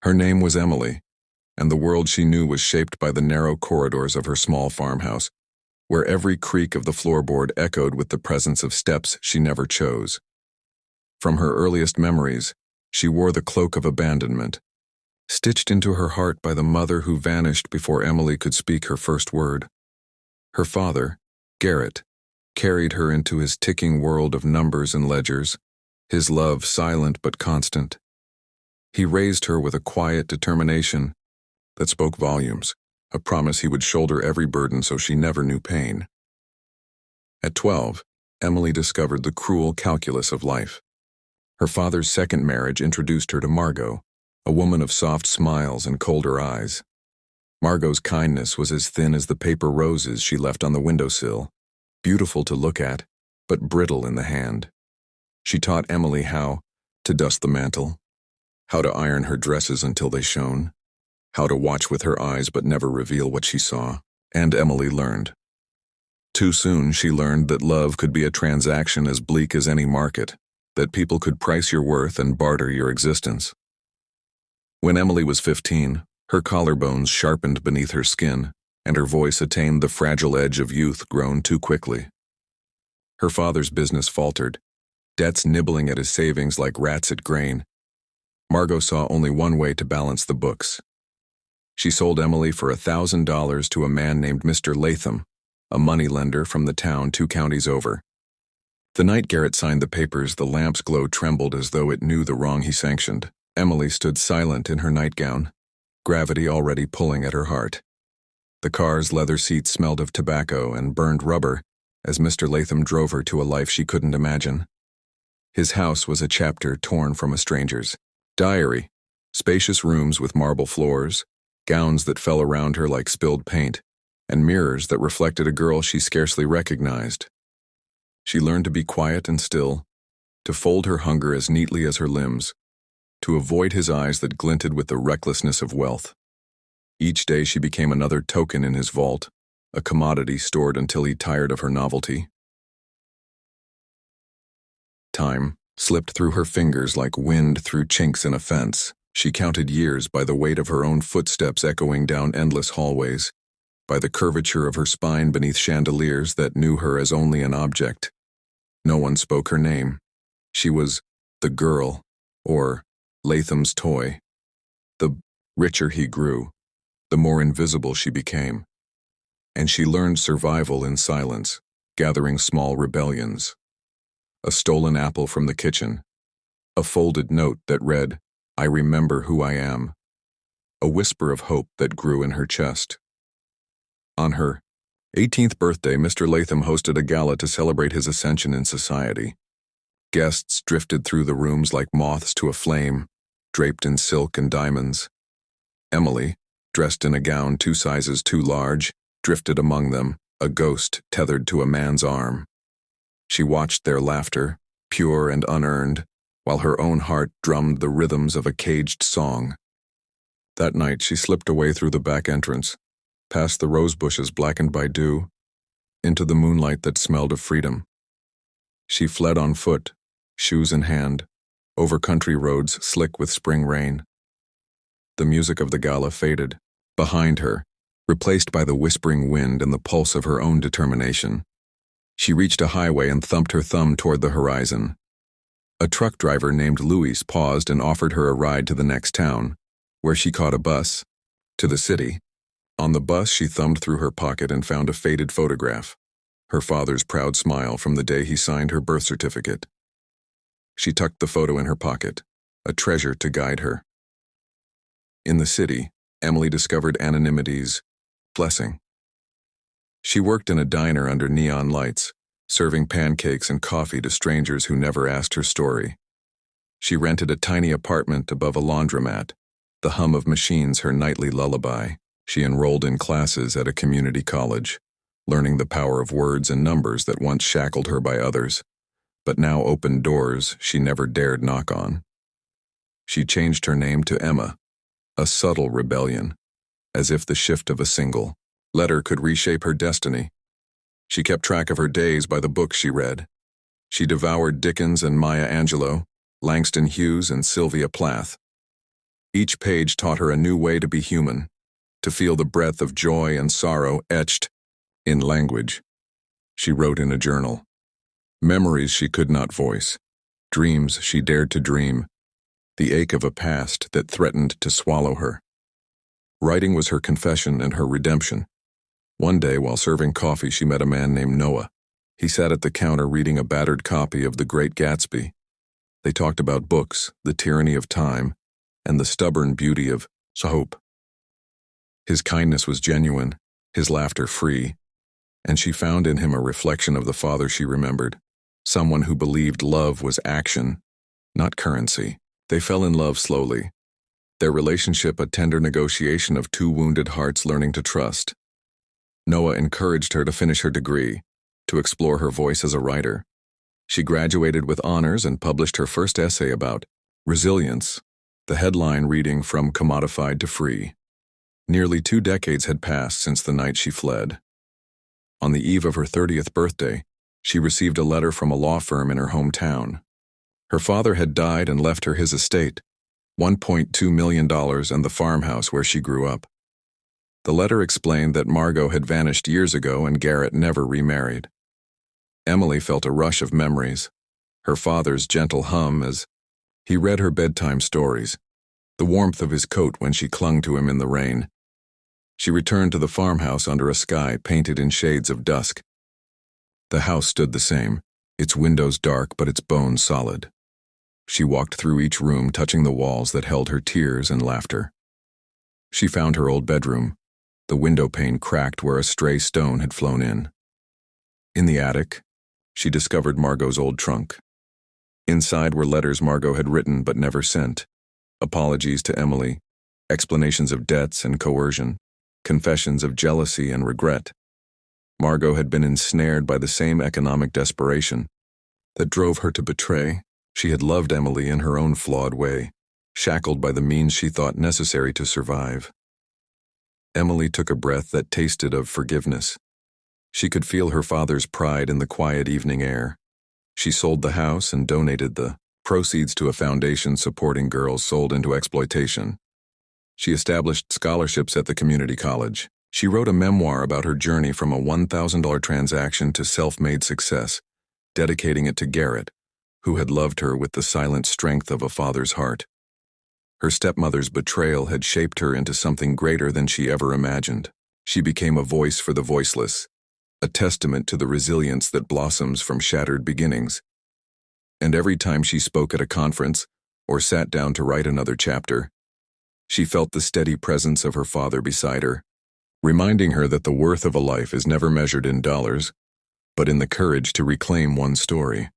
Her name was Emily, and the world she knew was shaped by the narrow corridors of her small farmhouse, where every creak of the floorboard echoed with the presence of steps she never chose. From her earliest memories, she wore the cloak of abandonment, stitched into her heart by the mother who vanished before Emily could speak her first word. Her father, Garrett, carried her into his ticking world of numbers and ledgers, his love silent but constant. He raised her with a quiet determination that spoke volumes, a promise he would shoulder every burden so she never knew pain. At 12, Emily discovered the cruel calculus of life. Her father's second marriage introduced her to Margot, a woman of soft smiles and colder eyes. Margot's kindness was as thin as the paper roses she left on the windowsill, beautiful to look at, but brittle in the hand. She taught Emily how to dust the mantle, how to iron her dresses until they shone, how to watch with her eyes but never reveal what she saw, and Emily learned. Too soon she learned that love could be a transaction as bleak as any market, that people could price your worth and barter your existence. When Emily was 15, her collarbones sharpened beneath her skin, and her voice attained the fragile edge of youth grown too quickly. Her father's business faltered, debts nibbling at his savings like rats at grain. Margot saw only one way to balance the books. She sold Emily for $1,000 to a man named Mr. Latham, a moneylender from the town 2 counties over. The night Garrett signed the papers, the lamp's glow trembled as though it knew the wrong he sanctioned. Emily stood silent in her nightgown, gravity already pulling at her heart. The car's leather seats smelled of tobacco and burned rubber as Mr. Latham drove her to a life she couldn't imagine. His house was a chapter torn from a stranger's. Diary, spacious rooms with marble floors, gowns that fell around her like spilled paint, and mirrors that reflected a girl she scarcely recognized. She learned to be quiet and still, to fold her hunger as neatly as her limbs, to avoid his eyes that glinted with the recklessness of wealth. Each day she became another token in his vault, a commodity stored until he tired of her novelty. Time slipped through her fingers like wind through chinks in a fence. She counted years by the weight of her own footsteps echoing down endless hallways, by the curvature of her spine beneath chandeliers that knew her as only an object. No one spoke her name. She was the girl, or Latham's toy. The richer he grew, the more invisible she became. And she learned survival in silence, gathering small rebellions. A stolen apple from the kitchen, a folded note that read, "I remember who I am," a whisper of hope that grew in her chest. On her 18th birthday, Mr. Latham hosted a gala to celebrate his ascension in society. Guests drifted through the rooms like moths to a flame, draped in silk and diamonds. Emily, dressed in a gown 2 sizes too large, drifted among them, a ghost tethered to a man's arm. She watched their laughter, pure and unearned, while her own heart drummed the rhythms of a caged song. That night she slipped away through the back entrance, past the rose bushes blackened by dew, into the moonlight that smelled of freedom. She fled on foot, shoes in hand, over country roads slick with spring rain. The music of the gala faded. Behind her, replaced by the whispering wind and the pulse of her own determination. She reached a highway and thumped her thumb toward the horizon. A truck driver named Louis paused and offered her a ride to the next town, where she caught a bus, to the city. On the bus, she thumbed through her pocket and found a faded photograph, her father's proud smile from the day he signed her birth certificate. She tucked the photo in her pocket, a treasure to guide her. In the city, Emily discovered anonymity's blessing. She worked in a diner under neon lights, serving pancakes and coffee to strangers who never asked her story. She rented a tiny apartment above a laundromat, the hum of machines her nightly lullaby. She enrolled in classes at a community college, learning the power of words and numbers that once shackled her by others, but now opened doors she never dared knock on. She changed her name to Emma, a subtle rebellion, as if the shift of a single letter could reshape her destiny. She kept track of her days by the books she read. She devoured Dickens and Maya Angelou, Langston Hughes and Sylvia Plath. Each page taught her a new way to be human, to feel the breath of joy and sorrow etched in language. She wrote in a journal. Memories she could not voice, dreams she dared to dream, the ache of a past that threatened to swallow her. Writing was her confession and her redemption. One day, while serving coffee, she met a man named Noah. He sat at the counter reading a battered copy of The Great Gatsby. They talked about books, the tyranny of time, and the stubborn beauty of hope. His kindness was genuine, his laughter free, and she found in him a reflection of the father she remembered, someone who believed love was action, not currency. They fell in love slowly, their relationship a tender negotiation of two wounded hearts learning to trust. Noah encouraged her to finish her degree, to explore her voice as a writer. She graduated with honors and published her first essay about resilience, the headline reading From Commodified to Free. Nearly 2 decades had passed since the night she fled. On the eve of her 30th birthday, she received a letter from a law firm in her hometown. Her father had died and left her his estate, $1.2 million and the farmhouse where she grew up. The letter explained that Margot had vanished years ago and Garrett never remarried. Emily felt a rush of memories, her father's gentle hum as he read her bedtime stories, the warmth of his coat when she clung to him in the rain. She returned to the farmhouse under a sky painted in shades of dusk. The house stood the same, its windows dark but its bones solid. She walked through each room, touching the walls that held her tears and laughter. She found her old bedroom, the window pane cracked where a stray stone had flown in. In the attic, she discovered Margot's old trunk. Inside were letters Margot had written but never sent, apologies to Emily, explanations of debts and coercion, confessions of jealousy and regret. Margot had been ensnared by the same economic desperation that drove her to betray. She had loved Emily in her own flawed way, shackled by the means she thought necessary to survive. Emily took a breath that tasted of forgiveness. She could feel her father's pride in the quiet evening air. She sold the house and donated the proceeds to a foundation supporting girls sold into exploitation. She established scholarships at the community college. She wrote a memoir about her journey from a $1,000 transaction to self-made success, dedicating it to Garrett, who had loved her with the silent strength of a father's heart. Her stepmother's betrayal had shaped her into something greater than she ever imagined. She became a voice for the voiceless, a testament to the resilience that blossoms from shattered beginnings. And every time she spoke at a conference or sat down to write another chapter, she felt the steady presence of her father beside her, reminding her that the worth of a life is never measured in dollars, but in the courage to reclaim one's story.